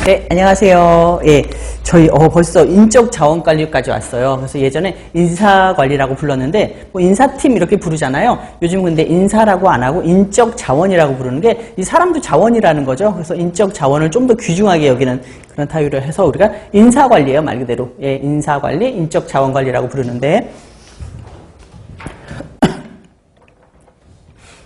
네, 안녕하세요. 예, 저희 벌써 인적 자원 관리까지 왔어요. 그래서 예전에 인사 관리라고 불렀는데 뭐 인사팀 이렇게 부르잖아요. 요즘 근데 인사라고 안 하고 인적 자원이라고 부르는 게 이 사람도 자원이라는 거죠. 그래서 인적 자원을 좀 더 귀중하게 여기는 그런 타율을 해서 우리가 인사 관리예요, 말 그대로. 예, 인사 관리, 인적 자원 관리라고 부르는데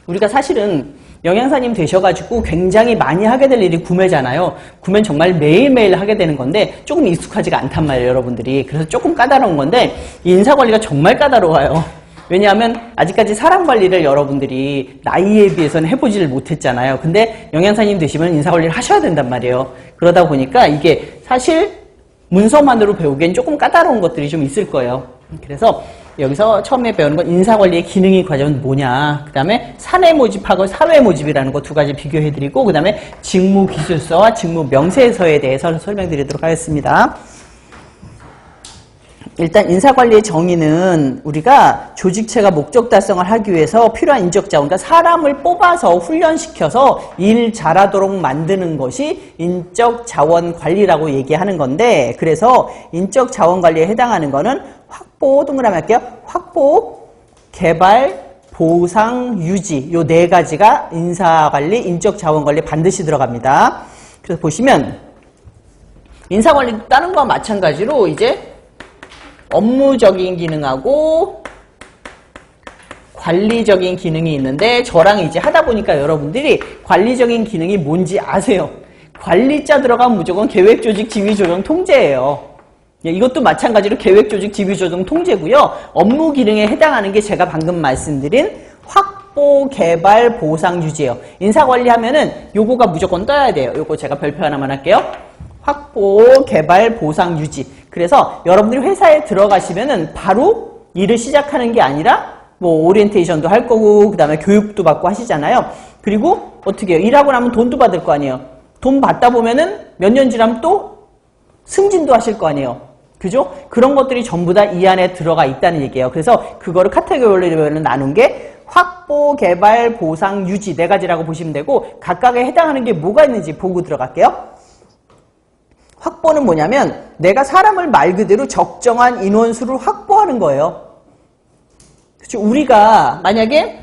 우리가 사실은 영양사님 되셔가지고 굉장히 많이 하게 될 일이 구매잖아요. 구매는 정말 매일매일 하게 되는 건데 조금 익숙하지가 않단 말이에요, 여러분들이. 그래서 조금 까다로운 건데 이 인사관리가 정말 까다로워요. 왜냐하면 아직까지 사람 관리를 여러분들이 나이에 비해서는 해보지를 못했잖아요. 근데 영양사님 되시면 인사관리를 하셔야 된단 말이에요. 그러다 보니까 이게 사실 문서만으로 배우기엔 조금 까다로운 것들이 좀 있을 거예요. 그래서 여기서 처음에 배우는 건 인사관리의 기능이 과연 뭐냐, 그 다음에 사내 모집하고 사회 모집이라는 거 두 가지 비교해드리고, 그 다음에 직무기술서와 직무명세서에 대해서 설명드리도록 하겠습니다. 일단 인사관리의 정의는 우리가 조직체가 목적 달성을 하기 위해서 필요한 인적자원, 그러니까 사람을 뽑아서 훈련시켜서 일 잘하도록 만드는 것이 인적자원관리라고 얘기하는 건데, 그래서 인적자원관리에 해당하는 거는 확보, 동그라미 할게요. 확보, 개발, 보상, 유지, 요 네 가지가 인사관리, 인적자원관리 반드시 들어갑니다. 그래서 보시면 인사관리도 다른 거와 마찬가지로 이제 업무적인 기능하고 관리적인 기능이 있는데, 저랑 이제 하다 보니까 여러분들이 관리적인 기능이 뭔지 아세요. 관리자 들어가면 무조건 계획조직 지휘조정 통제예요. 이것도 마찬가지로 계획조직 지휘조정 통제고요. 업무 기능에 해당하는 게 제가 방금 말씀드린 확보, 개발, 보상, 유지예요. 인사관리 하면은 요거가 무조건 떠야 돼요. 요거 제가 별표 하나만 할게요. 확보, 개발, 보상, 유지. 그래서 여러분들이 회사에 들어가시면은 바로 일을 시작하는 게 아니라 뭐 오리엔테이션도 할 거고, 그 다음에 교육도 받고 하시잖아요. 그리고 어떻게 해요? 일하고 나면 돈도 받을 거 아니에요. 돈 받다 보면은 몇 년 지나면 또 승진도 하실 거 아니에요. 그죠? 그런 것들이 전부 다 이 안에 들어가 있다는 얘기예요. 그래서 그거를 카테고리로 나눈 게 확보, 개발, 보상, 유지 네 가지라고 보시면 되고, 각각에 해당하는 게 뭐가 있는지 보고 들어갈게요. 확보는 뭐냐면 내가 사람을 말 그대로 적정한 인원수를 확보하는 거예요. 그렇죠? 우리가 만약에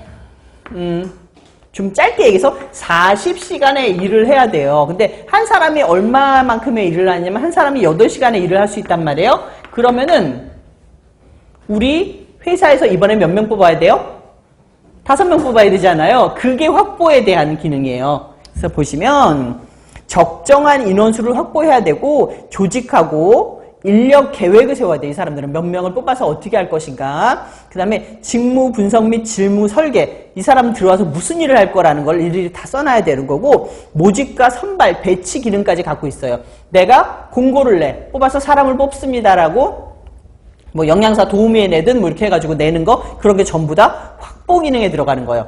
좀 짧게 얘기해서 40시간의 일을 해야 돼요. 근데 한 사람이 얼마만큼의 일을 하냐면 한 사람이 8시간의 일을 할 수 있단 말이에요. 그러면은 우리 회사에서 이번에 몇 명 뽑아야 돼요? 5명 뽑아야 되잖아요. 그게 확보에 대한 기능이에요. 그래서 보시면 적정한 인원수를 확보해야 되고, 조직하고 인력 계획을 세워야 돼. 이 사람들은 몇 명을 뽑아서 어떻게 할 것인가. 그 다음에 직무 분석 및 직무 설계. 이 사람 들어와서 무슨 일을 할 거라는 걸 일일이 다 써놔야 되는 거고, 모집과 선발, 배치 기능까지 갖고 있어요. 내가 공고를 내. 뽑아서 사람을 뽑습니다라고 뭐 영양사 도우미에 내든 뭐 이렇게 해가지고 내는 거, 그런 게 전부 다 확보 기능에 들어가는 거예요.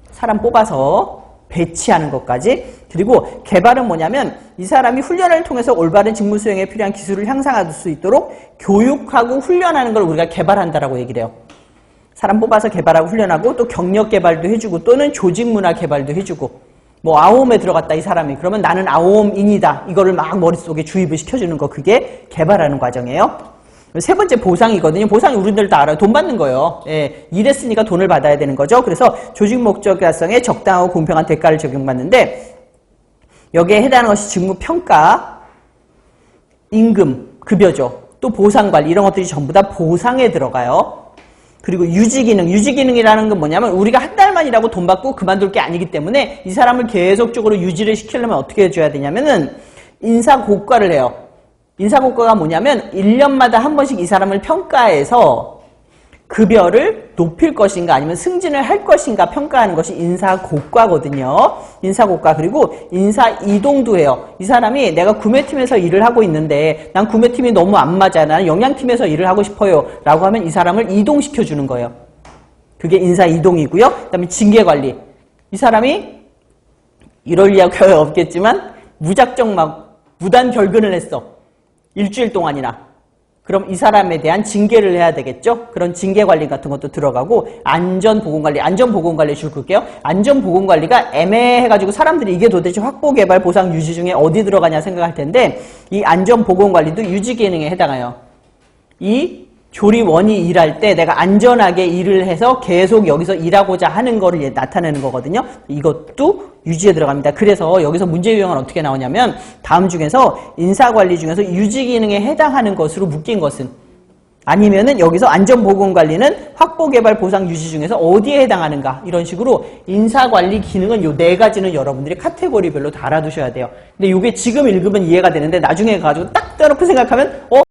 사람 뽑아서 배치하는 것까지. 그리고 개발은 뭐냐면 이 사람이 훈련을 통해서 올바른 직무 수행에 필요한 기술을 향상할 수 있도록 교육하고 훈련하는 걸 우리가 개발한다라고 얘기를 해요. 사람 뽑아서 개발하고 훈련하고, 또 경력 개발도 해주고, 또는 조직 문화 개발도 해주고, 뭐 아오홈에 들어갔다 이 사람이, 그러면 나는 아오홈인이다, 이거를 막 머릿속에 주입을 시켜주는 거, 그게 개발하는 과정이에요. 세 번째 보상이거든요. 보상이 우리들 다 알아요. 돈 받는 거예요. 예, 일했으니까 돈을 받아야 되는 거죠. 그래서 조직 목적 달성에 적당하고 공평한 대가를 적용받는데, 여기에 해당하는 것이 직무 평가, 임금, 급여죠. 또 보상관리, 이런 것들이 전부 다 보상에 들어가요. 그리고 유지기능, 유지기능이라는 건 뭐냐면 우리가 한 달만 일하고 돈 받고 그만둘 게 아니기 때문에 이 사람을 계속적으로 유지를 시키려면 어떻게 해줘야 되냐면은 인사고과를 해요. 인사고과가 뭐냐면 1년마다 한 번씩 이 사람을 평가해서 급여를 높일 것인가 아니면 승진을 할 것인가 평가하는 것이 인사고과거든요. 인사고과. 그리고 인사이동도 해요. 이 사람이 내가 구매팀에서 일을 하고 있는데 난 구매팀이 너무 안 맞아, 나는 영양팀에서 일을 하고 싶어요 라고 하면 이 사람을 이동시켜 주는 거예요. 그게 인사이동이고요. 그 다음에 징계관리. 이 사람이 이럴 이야기가 없겠지만 무작정 막 무단 결근을 했어. 일주일 동안이나. 그럼 이 사람에 대한 징계를 해야 되겠죠? 그런 징계관리 같은 것도 들어가고, 안전보건관리, 안전보건관리 줄 끌게요. 안전보건관리가 애매해가지고 사람들이 이게 도대체 확보개발, 보상, 유지 중에 어디 들어가냐 생각할 텐데, 이 안전보건관리도 유지기능에 해당해요. 이 조리원이 일할 때 내가 안전하게 일을 해서 계속 여기서 일하고자 하는 거를 나타내는 거거든요. 이것도 유지에 들어갑니다. 그래서 여기서 문제 유형은 어떻게 나오냐면 다음 중에서 인사관리 중에서 유지기능에 해당하는 것으로 묶인 것은 아니면은 여기서 안전보건관리는 확보개발, 보상, 유지 중에서 어디에 해당하는가 이런 식으로 인사관리 기능은 요 네 가지는 여러분들이 카테고리별로 다 알아두셔야 돼요. 근데 이게 지금 읽으면 이해가 되는데 나중에 가지고 딱 떼어놓고 생각하면